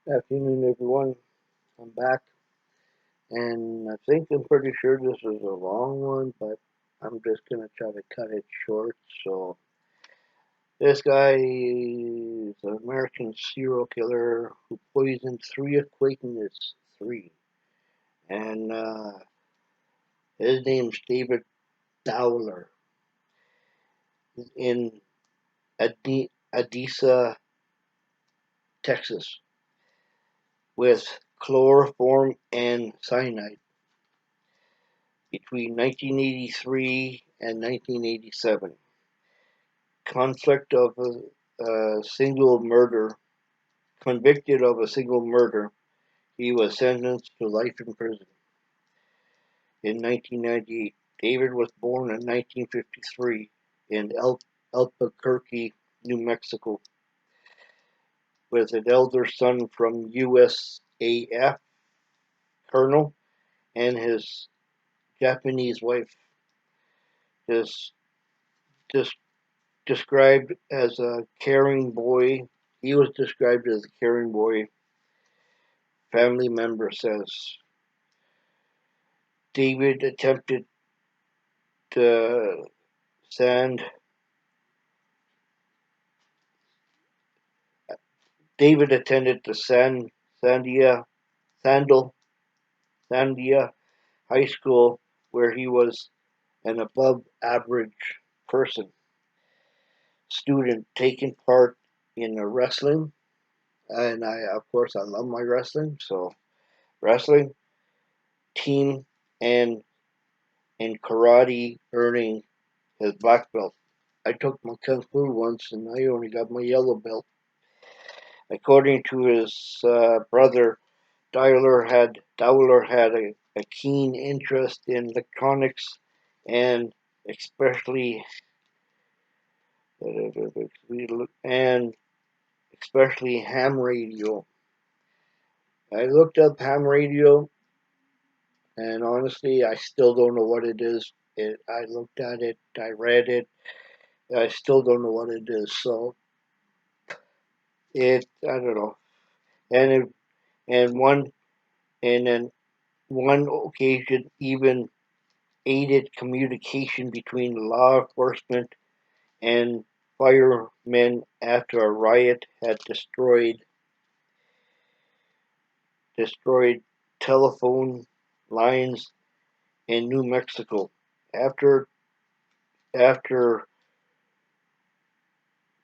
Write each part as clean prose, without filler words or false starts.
Afternoon, everyone. I'm back, and I'm pretty sure this is a long one, but I'm just gonna try to cut it short. So, this guy is an American serial killer who poisoned three acquaintances, and his name's David Dowler in Adisa, Texas, with chloroform and cyanide between 1983 and 1987. Conflict of a single murder, Convicted of a single murder, he was sentenced to life in prison. In 1998, David was born in 1953 in Albuquerque, New Mexico, with an elder son from USAF Colonel and his Japanese wife. Is just described as a caring boy. He was described as a caring boy. Family member says David attempted to send David attended the Sandia Sandal Sandia High School, where he was an above average person student, taking part in a wrestling, and I love my wrestling, so wrestling team and in karate, earning his black belt. I took my kung fu once, and I only got my yellow belt. According to his brother, Dowler had a keen interest in electronics and especially and especially ham radio. I looked up ham radio, and honestly, I still don't know what it is. I looked at it, I read it, I still don't know what it is. So I don't know. And it, and one and then one occasion even aided communication between law enforcement and firemen after a riot had destroyed telephone lines in New Mexico. After after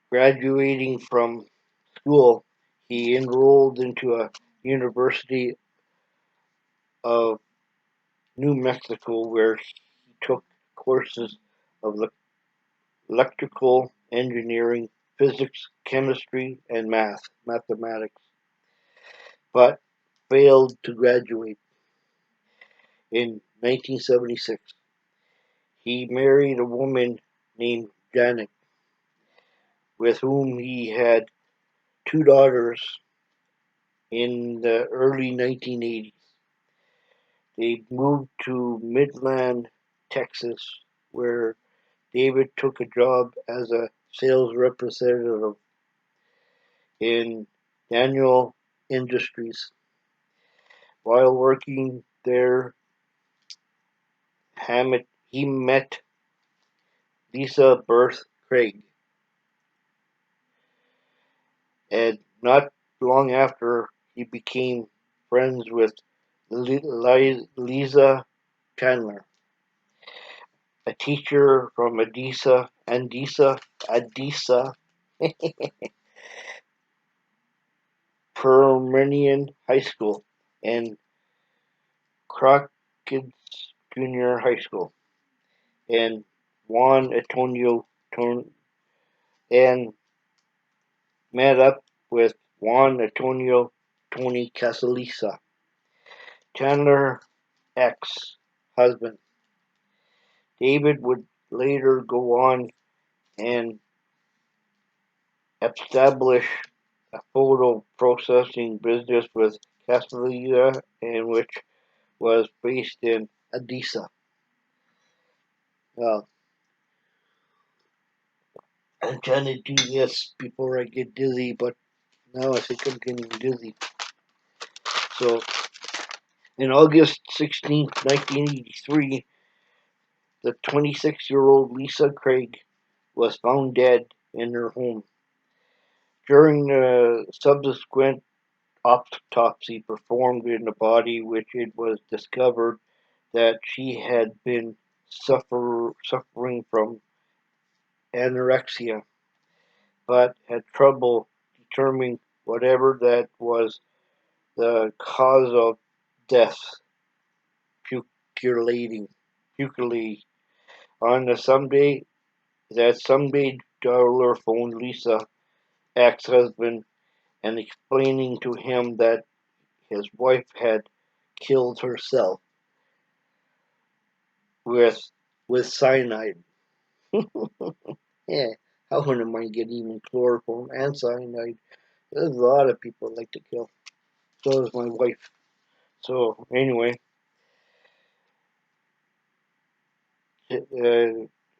graduating from school, he enrolled into a University of New Mexico where he took courses of electrical engineering, physics, chemistry, and mathematics, but failed to graduate. In 1976, he married a woman named Janet, with whom he had two daughters in the early 1980s. They moved to Midland, Texas, where David took a job as a sales representative in Daniel Industries. While working there, he met Lisa Birth Craig, and not long after he became friends with Lisa Chandler, a teacher from Adisa Permian High School and Crockett's Junior High School, and Juan Antonio and met up with Juan Antonio Tony Casalisa, Chandler's ex-husband. David would later go on and establish a photo processing business with Casalisa, and which was based in Adisa. Well, I'm trying to do this before I get dizzy, but now I think I'm getting dizzy. So, in August 16th, 1983, the 26-year-old Lisa Craig was found dead in her home. During the subsequent autopsy performed in the body, which it was discovered that she had been suffering from anorexia, but had trouble determining whatever that was the cause of death, puculating. Puculating. On the Sunday, Dowler phoned Lisa, ex-husband, and explaining to him that his wife had killed herself with cyanide. Yeah, I wouldn't mind getting even chloroform and cyanide. There's a lot of people like to kill. So does my wife. So anyway,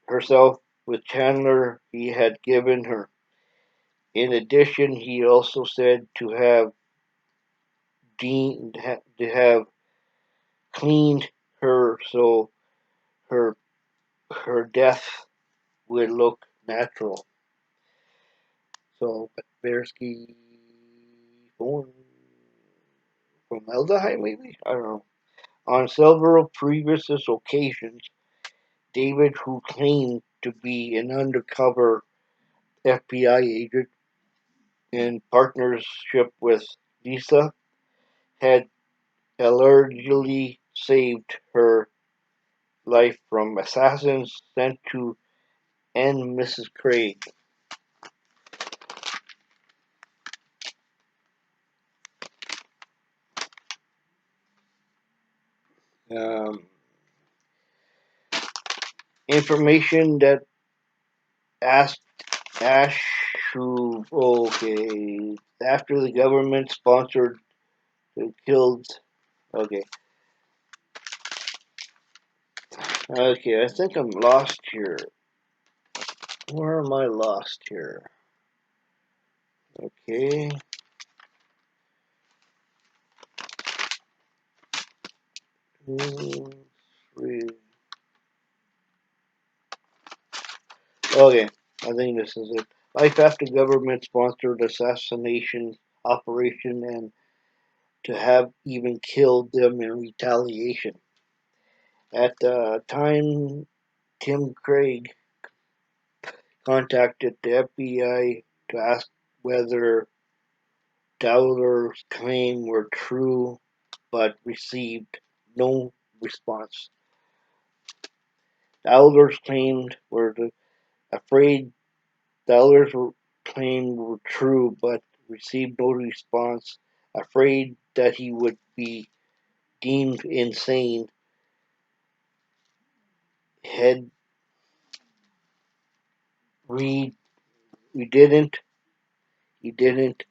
herself with Chandler, he had given her. In addition, he also said to have cleaned her so her death would look natural. So Bersky born formaldehyde, maybe? I don't know. On several previous occasions, David, who claimed to be an undercover FBI agent in partnership with Lisa, had allegedly saved her life from assassins sent to end Mrs. Craig. Um, Information that asked Ash, who, okay, after the government sponsored who killed, okay, okay, I think I'm lost here. Where am I lost here? Okay. Two, three. Okay, I think this is it. Life after government sponsored assassination operation and to have even killed them in retaliation. At the time, Tim Craig contacted the FBI to ask whether Dowler's claims were true, but received no response. Dowler's claims were afraid Dowler's claims were true, but received no response. Afraid that he would be deemed insane, had we didn't he didn't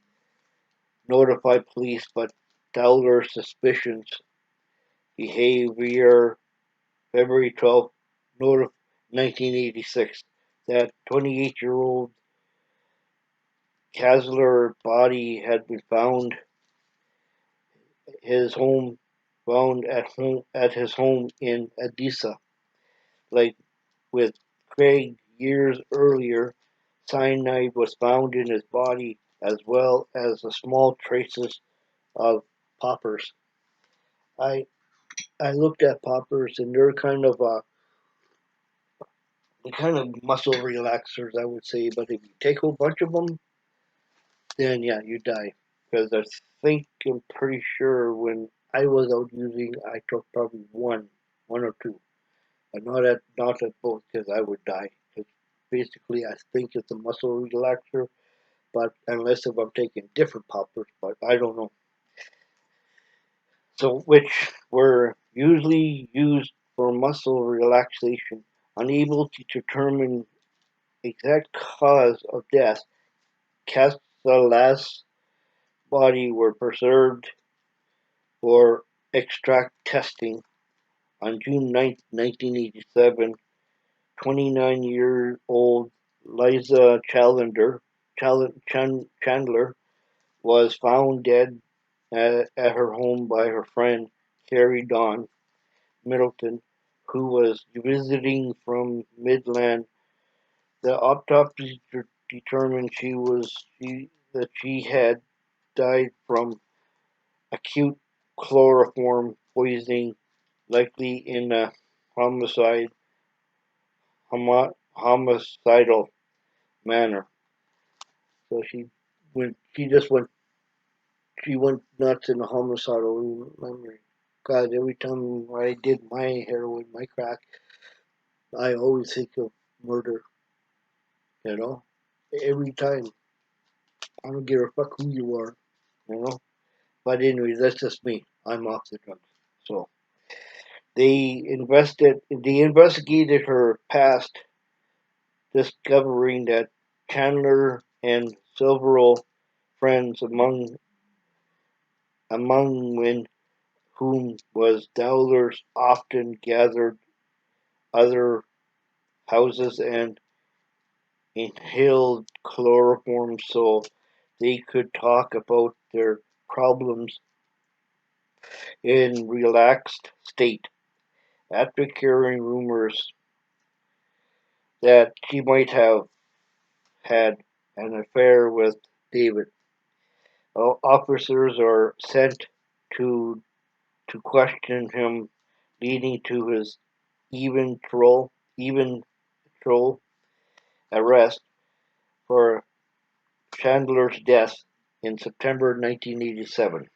notify police, but Dowler's suspicions behavior February 12th, 1986, that 28-year-old Kasler body had been his home found at his home in Edessa. Like with Craig years earlier, cyanide was found in his body as well as the small traces of poppers. I I looked at poppers and they're kind of muscle relaxers, I would say. But if you take a whole bunch of them, then yeah, you die. Because I'm pretty sure when I was out using, I took probably one or two, but not at both, because I would die. Because basically, I think it's a muscle relaxer, but unless if I'm taking different poppers, but I don't know. So which were usually used for muscle relaxation, unable to determine exact cause of death. Castellas' body were preserved for extract testing on June 9th, 1987. 29-year-old Liza Chandler was found dead at her home by her friend Carrie Dawn Middleton, who was visiting from Midland. The autopsy determined that she had died from acute chloroform poisoning, likely in a homicide homicidal manner. So she went nuts in a homicidal manner. God, every time I did my heroin, my crack, I always think of murder. You know, every time. I don't give a fuck who you are. You know. But anyway, that's just me. I'm off the drugs. So they investigated her past, discovering that Chandler and several friends among whom was Dowler's often gathered other houses and inhaled chloroform so they could talk about their problems in relaxed state. After hearing rumors that she might have had an affair with David, officers are sent to to question him, leading to his even troll arrest for Chandler's death in September 1987.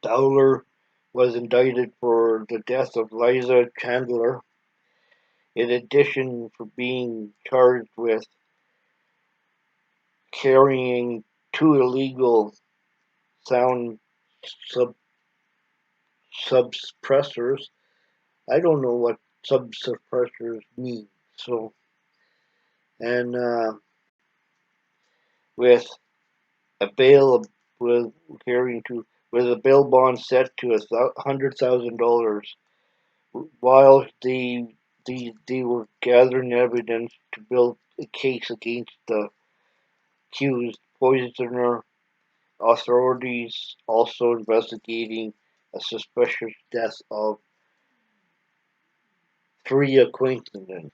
Dowler was indicted for the death of Liza Chandler, in addition for being charged with carrying two illegal sound sub- suppressors. I don't know what suppressors mean. So, and with a bail of, with carrying to with a bail bond set to $100,000, while they were gathering evidence to build a case against the accused poisoner. Authorities also investigating a suspicious death of three acquaintances.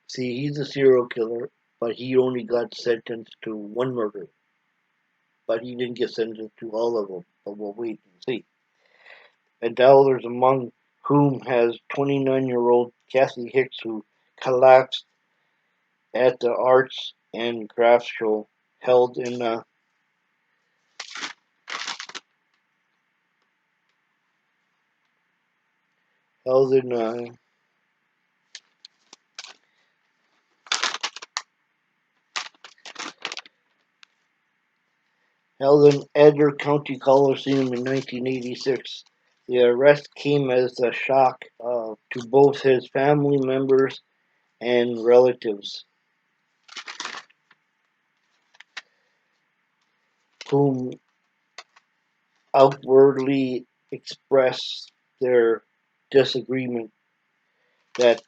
See, he's a serial killer, but he only got sentenced to one murder. But he didn't get sentenced to all of them. But we'll wait and see. And Dowler's among whom has 29-year-old Kathy Hicks, who collapsed at the Arts and Crafts Show held in held in held in Eder County Coliseum in 1986. The arrest came as a shock to both his family members and relatives, whom outwardly expressed their disagreement that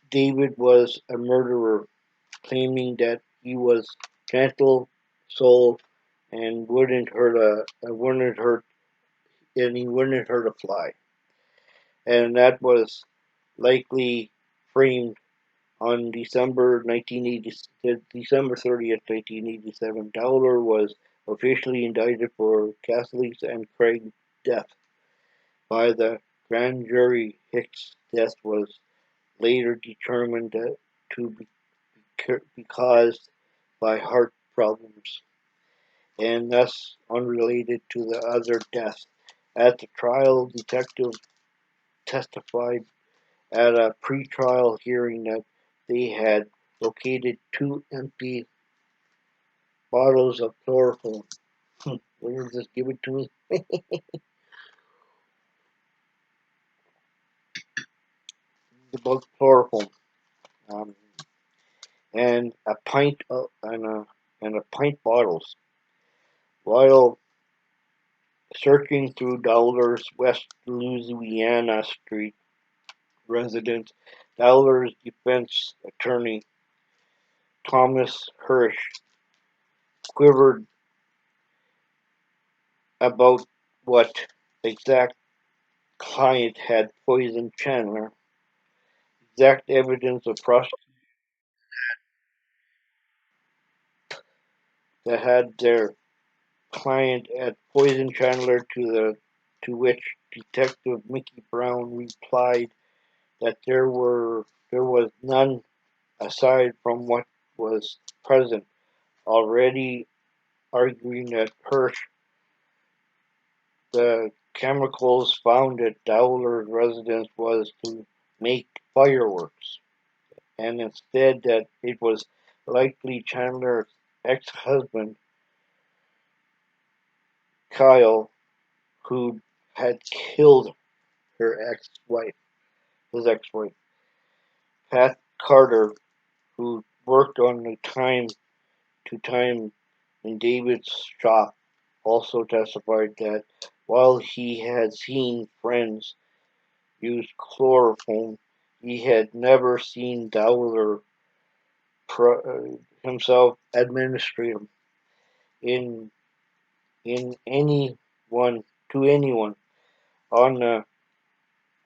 David was a murderer, claiming that he was gentle soul and he wouldn't hurt a fly. And that was likely framed on December 30th, 1987. Dowler was officially indicted for Catholics and Craig's death by the grand jury. Hicks' death was later determined to be caused by heart problems and thus unrelated to the other deaths. At the trial, detectives testified at a pre-trial hearing that they had located two empty bottles of chloroform. Will you just give it to me? About chloroform, um, and a pint bottles. While searching through Dowler's West Louisiana Street residence, Dowler's defense attorney Thomas Hirsch quivered about what exact client had poisoned Chandler. Exact evidence of prostitutes that had their client had poisoned Chandler to which Detective Mickey Brown replied that there was none aside from what was present, already arguing that Hirsch the chemicals found at Dowler's residence was to make fireworks, and instead that it was likely Chandler's ex-husband, Kyle, who had killed his ex-wife, Pat Carter, who worked on the time to time in David's shop, also testified that while he had seen friends use chloroform, he had never seen Dowler himself administer them in in anyone to anyone. On the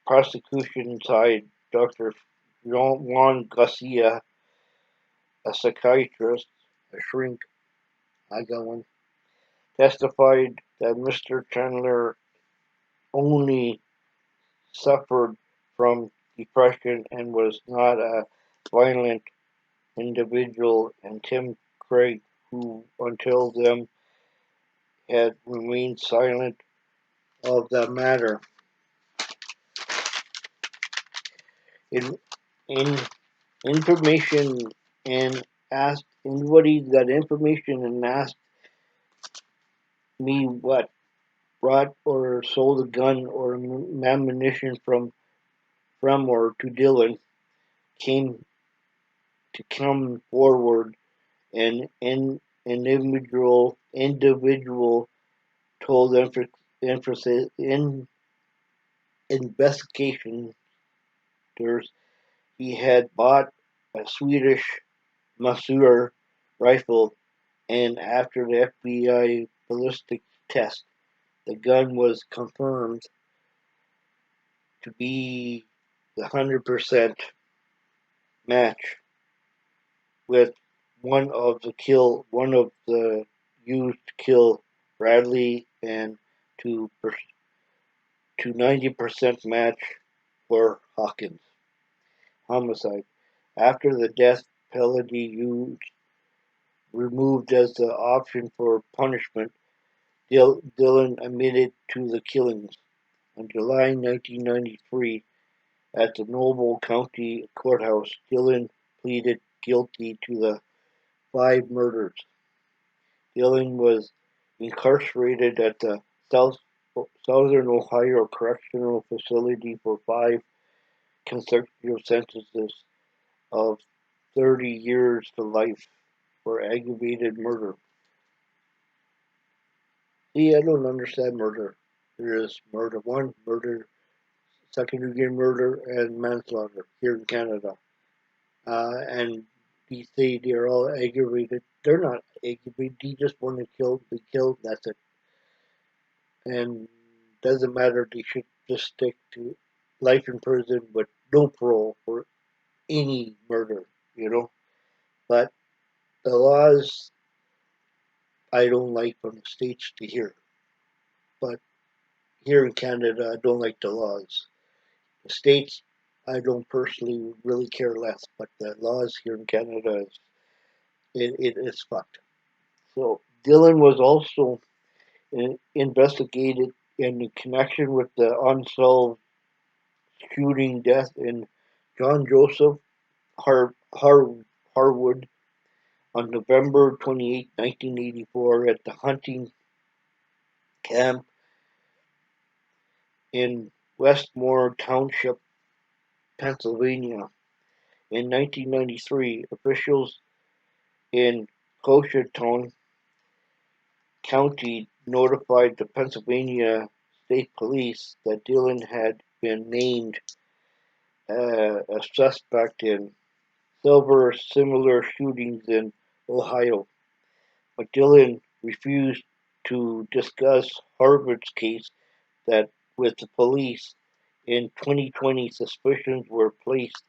prosecution side, Dr. Juan Garcia, a psychiatrist, a shrink, I got one, testified that Mr. Chandler only suffered from depression and was not a violent individual, and Tim Craig, who until then had remained silent of the matter. In, in information and asked anybody that information and asked me what brought or sold a gun or ammunition from or to Dylan came to come forward and an individual told emphasis in investigators he had bought a Swedish Mauser rifle, and after the FBI ballistic test, the gun was confirmed to be the 100% match with one of the used to kill Bradley, and to 90% match for Hawkins homicide. After the death penalty used removed as the option for punishment, Dillon admitted to the killings. In July 1993, at the Noble County Courthouse, Dillon pleaded guilty to the 5 murders. Dillon was incarcerated at the Southern Ohio Correctional Facility for 5 consecutive sentences of 30 years to life for aggravated murder. See, I don't understand murder. There is murder one, murder, second degree murder, and manslaughter here in Canada. And you say they're all aggravated. They're not aggravated. They just want to kill. They kill. That's it. And doesn't matter. They should just stick to life in prison with no parole for any murder. You know. But the laws I don't like from the states to here. But here in Canada, I don't like the laws. The states, I don't personally really care less. But the laws here in Canada, it's fucked. So Dylan was also investigated in connection with the unsolved shooting death in John Joseph Har- Har- Harwood on November 28, 1984, at the hunting camp in Westmore Township, Pennsylvania. In 1993, officials in Coshocton County notified the Pennsylvania State Police that Dillon had been named a suspect in several similar shootings in Ohio, but Dillon refused to discuss Harvard's case that with the police. In 2020, suspicions were placed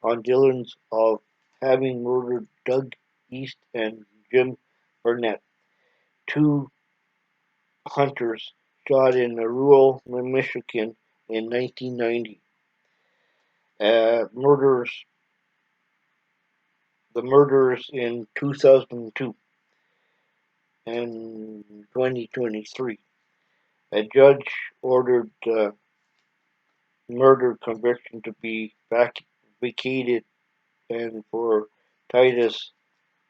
on Dillon's of having murdered Doug East and Jim Burnett, two hunters shot in rural Michigan in 1990. Murders the murders in 2002 and 2023. A judge ordered murder conviction to be vacated and for Titus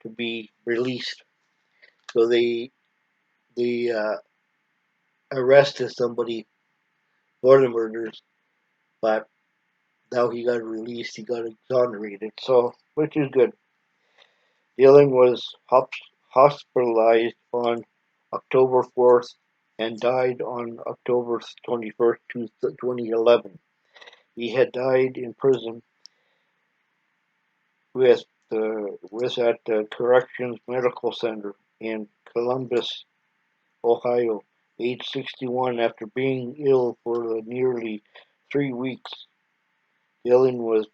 to be released. So they arrested somebody for the murders, but now he got released. He got exonerated. So which is good. Dillon was hospitalized on October 4th and died on October 21st, 2011. He had died in prison with was at the Corrections Medical Center in Columbus, Ohio, age 61, after being ill for nearly 3 weeks. Dillon was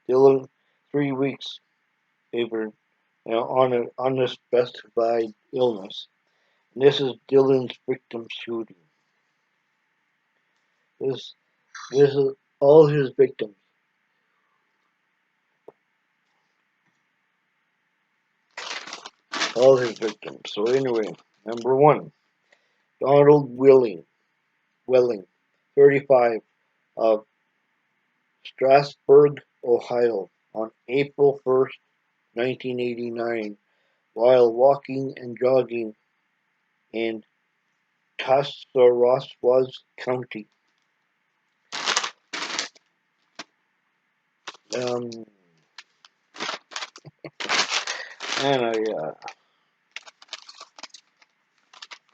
Dillon 3 weeks over on an unspecified illness. And this is Dillon's victim shooting. This this is all his victims. All his victims. So anyway, number one, Donald Welling, 35, of Strasburg, Ohio, on April 1st, 1989, while walking and jogging in Tuscarawas County. Um, and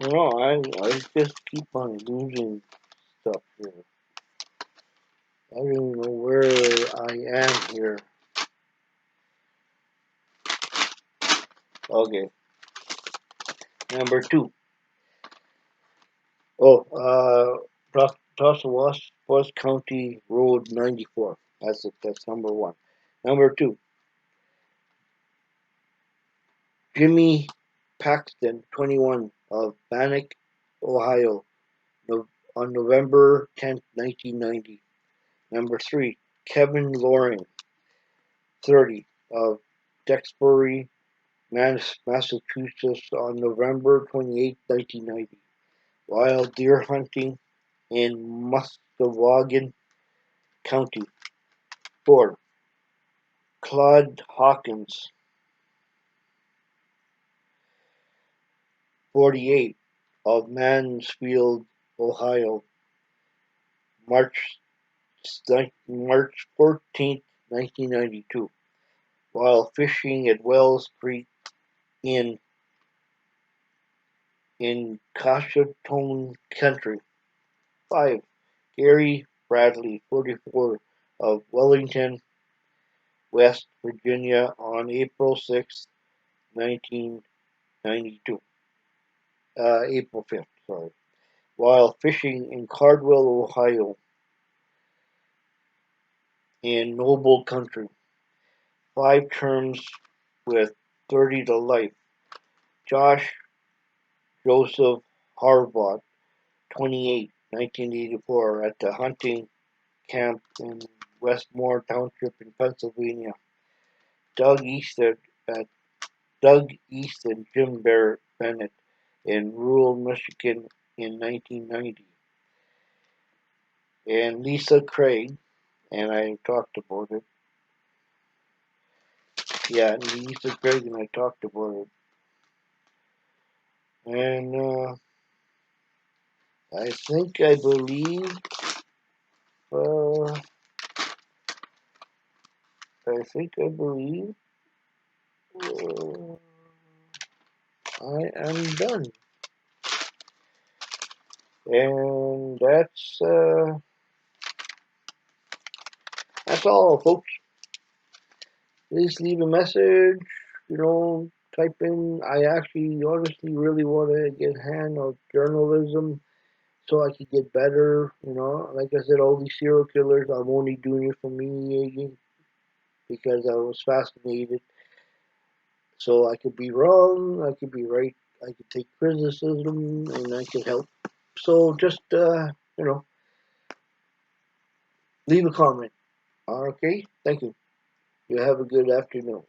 I just keep on losing stuff here. I don't even know where I am here. Okay, number two. Oh, Tuscarawas County Road 94. That's it. That's number one. Number two, Jimmy Paxton, 21, of Bannock, Ohio, on November 10th, 1990. Number three, Kevin Loring, 30, of Duxbury, Massachusetts, on November 28th, 1990, while deer hunting in Muskegon County. Four, Claude Hawkins, 48, of Mansfield, Ohio, March March 14th, 1992, while fishing at Wells Creek in Cashtown Country. 5. Gary Bradley, 44, of Wellington, West Virginia, on April 6th, 1992. April 5th, sorry, while fishing in Cardwell, Ohio, in Noble Country. 5 terms with 30 to life. Josh Joseph Harbaugh, 28, 1984, at the hunting camp in Westmore Township in Pennsylvania. Doug East and Jim Bennett in rural Michigan in 1990. And Lisa Craig, and I talked about it. Yeah, Lisa Craig and I talked about it. And I believe, uh, I believe uh, I am done. And that's all, folks. Please leave a message, you know, type in. I actually, honestly, really want to get a hand of journalism so I could get better. Like I said, all these serial killers, I'm only doing it for me because I was fascinated. So I could be wrong, I could be right, I could take criticism, and I could help. So just, leave a comment. Okay, thank you. You have a good afternoon.